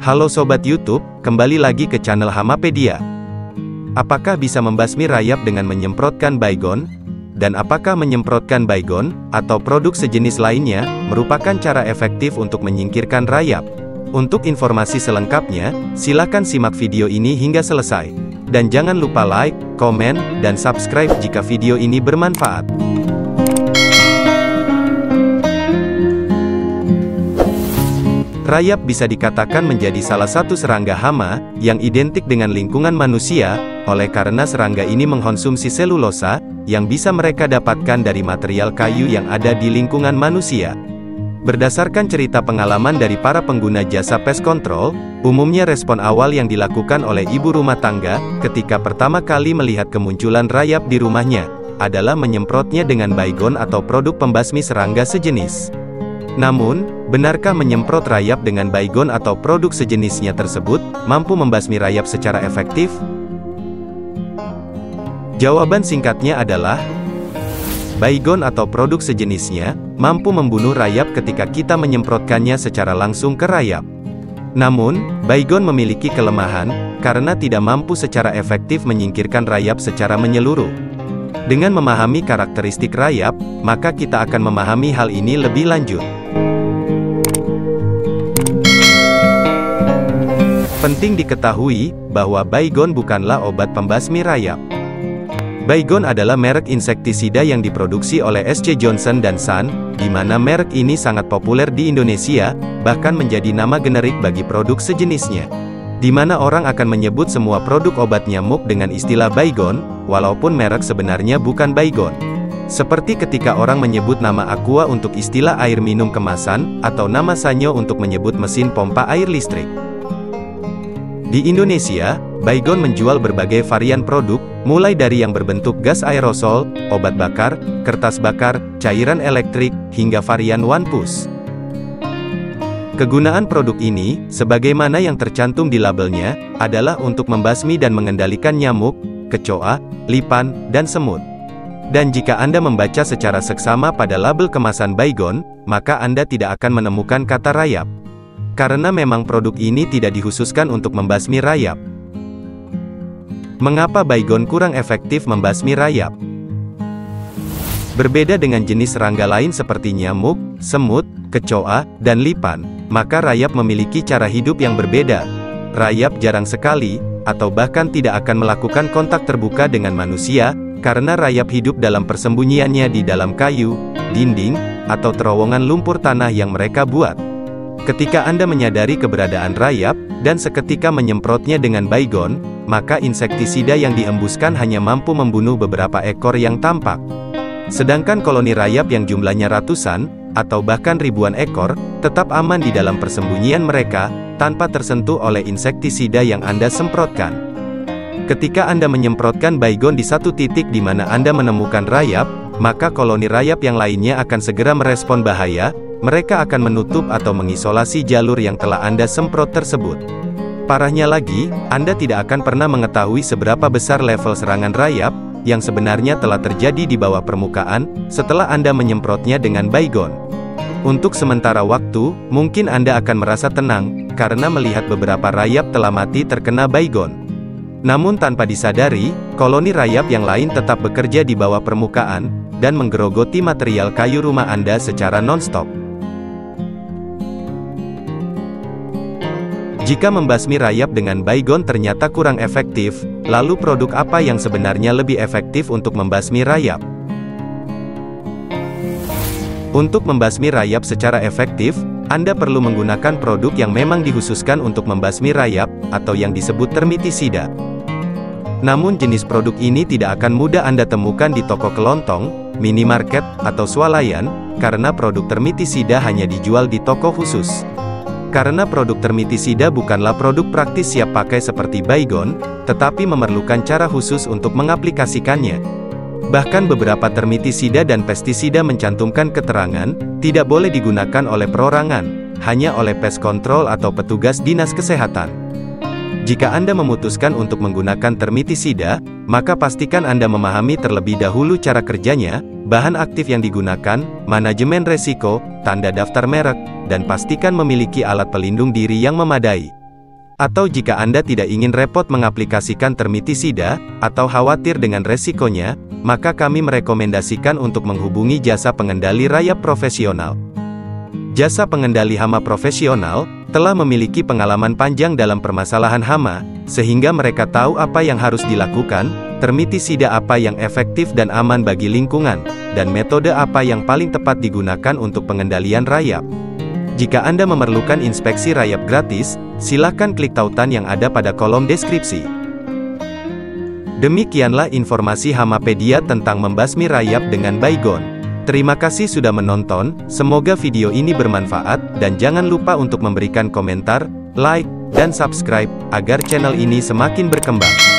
Halo Sobat YouTube, kembali lagi ke channel Hamapedia. Apakah bisa membasmi rayap dengan menyemprotkan Baygon? Dan apakah menyemprotkan Baygon, atau produk sejenis lainnya, merupakan cara efektif untuk menyingkirkan rayap? Untuk informasi selengkapnya, silakan simak video ini hingga selesai. Dan jangan lupa like, komen, dan subscribe jika video ini bermanfaat. Rayap bisa dikatakan menjadi salah satu serangga hama, yang identik dengan lingkungan manusia, oleh karena serangga ini mengkonsumsi selulosa, yang bisa mereka dapatkan dari material kayu yang ada di lingkungan manusia. Berdasarkan cerita pengalaman dari para pengguna jasa pest control, umumnya respon awal yang dilakukan oleh ibu rumah tangga, ketika pertama kali melihat kemunculan rayap di rumahnya, adalah menyemprotnya dengan Baygon atau produk pembasmi serangga sejenis. Namun, benarkah menyemprot rayap dengan Baygon atau produk sejenisnya tersebut, mampu membasmi rayap secara efektif? Jawaban singkatnya adalah, Baygon atau produk sejenisnya, mampu membunuh rayap ketika kita menyemprotkannya secara langsung ke rayap. Namun, Baygon memiliki kelemahan, karena tidak mampu secara efektif menyingkirkan rayap secara menyeluruh. Dengan memahami karakteristik rayap, maka kita akan memahami hal ini lebih lanjut. Penting diketahui, bahwa Baygon bukanlah obat pembasmi rayap. Baygon adalah merek insektisida yang diproduksi oleh SC Johnson & Son, di mana merek ini sangat populer di Indonesia, bahkan menjadi nama generik bagi produk sejenisnya. Di mana orang akan menyebut semua produk obat nyamuk dengan istilah Baygon, walaupun merek sebenarnya bukan Baygon. Seperti ketika orang menyebut nama Aqua untuk istilah air minum kemasan, atau nama Sanyo untuk menyebut mesin pompa air listrik. Di Indonesia, Baygon menjual berbagai varian produk, mulai dari yang berbentuk gas aerosol, obat bakar, kertas bakar, cairan elektrik, hingga varian One Push. Kegunaan produk ini, sebagaimana yang tercantum di labelnya, adalah untuk membasmi dan mengendalikan nyamuk, kecoa, lipan, dan semut. Dan jika Anda membaca secara seksama pada label kemasan Baygon, maka Anda tidak akan menemukan kata rayap. Karena memang produk ini tidak dikhususkan untuk membasmi rayap. Mengapa Baygon kurang efektif membasmi rayap? Berbeda dengan jenis serangga lain seperti nyamuk, semut, kecoa, dan lipan, maka rayap memiliki cara hidup yang berbeda. Rayap jarang sekali, atau bahkan tidak akan melakukan kontak terbuka dengan manusia, karena rayap hidup dalam persembunyiannya di dalam kayu, dinding, atau terowongan lumpur tanah yang mereka buat. Ketika Anda menyadari keberadaan rayap, dan seketika menyemprotnya dengan Baygon, maka insektisida yang diembuskan hanya mampu membunuh beberapa ekor yang tampak. Sedangkan koloni rayap yang jumlahnya ratusan, atau bahkan ribuan ekor, tetap aman di dalam persembunyian mereka, tanpa tersentuh oleh insektisida yang Anda semprotkan. Ketika Anda menyemprotkan Baygon di satu titik di mana Anda menemukan rayap, maka koloni rayap yang lainnya akan segera merespon bahaya, mereka akan menutup atau mengisolasi jalur yang telah Anda semprot tersebut. Parahnya lagi, Anda tidak akan pernah mengetahui seberapa besar level serangan rayap, yang sebenarnya telah terjadi di bawah permukaan, setelah Anda menyemprotnya dengan Baygon. Untuk sementara waktu, mungkin Anda akan merasa tenang, karena melihat beberapa rayap telah mati terkena Baygon. Namun tanpa disadari, koloni rayap yang lain tetap bekerja di bawah permukaan, dan menggerogoti material kayu rumah Anda secara non-stop. Jika membasmi rayap dengan Baygon ternyata kurang efektif, lalu produk apa yang sebenarnya lebih efektif untuk membasmi rayap? Untuk membasmi rayap secara efektif, Anda perlu menggunakan produk yang memang dikhususkan untuk membasmi rayap, atau yang disebut termitisida. Namun jenis produk ini tidak akan mudah Anda temukan di toko kelontong, minimarket, atau swalayan, karena produk termitisida hanya dijual di toko khusus. Karena produk termitisida bukanlah produk praktis siap pakai seperti Baygon, tetapi memerlukan cara khusus untuk mengaplikasikannya. Bahkan beberapa termitisida dan pestisida mencantumkan keterangan, tidak boleh digunakan oleh perorangan, hanya oleh pest control atau petugas dinas kesehatan. Jika Anda memutuskan untuk menggunakan termitisida, maka pastikan Anda memahami terlebih dahulu cara kerjanya, bahan aktif yang digunakan, manajemen resiko, tanda daftar merek, dan pastikan memiliki alat pelindung diri yang memadai. Atau jika Anda tidak ingin repot mengaplikasikan termitisida, atau khawatir dengan resikonya, maka kami merekomendasikan untuk menghubungi jasa pengendali rayap profesional. Jasa pengendali hama profesional telah memiliki pengalaman panjang dalam permasalahan hama, sehingga mereka tahu apa yang harus dilakukan, termitisida apa yang efektif dan aman bagi lingkungan, dan metode apa yang paling tepat digunakan untuk pengendalian rayap. Jika Anda memerlukan inspeksi rayap gratis, silakan klik tautan yang ada pada kolom deskripsi. Demikianlah informasi Hamapedia tentang membasmi rayap dengan Baygon. Terima kasih sudah menonton, semoga video ini bermanfaat, dan jangan lupa untuk memberikan komentar, like, dan subscribe, agar channel ini semakin berkembang.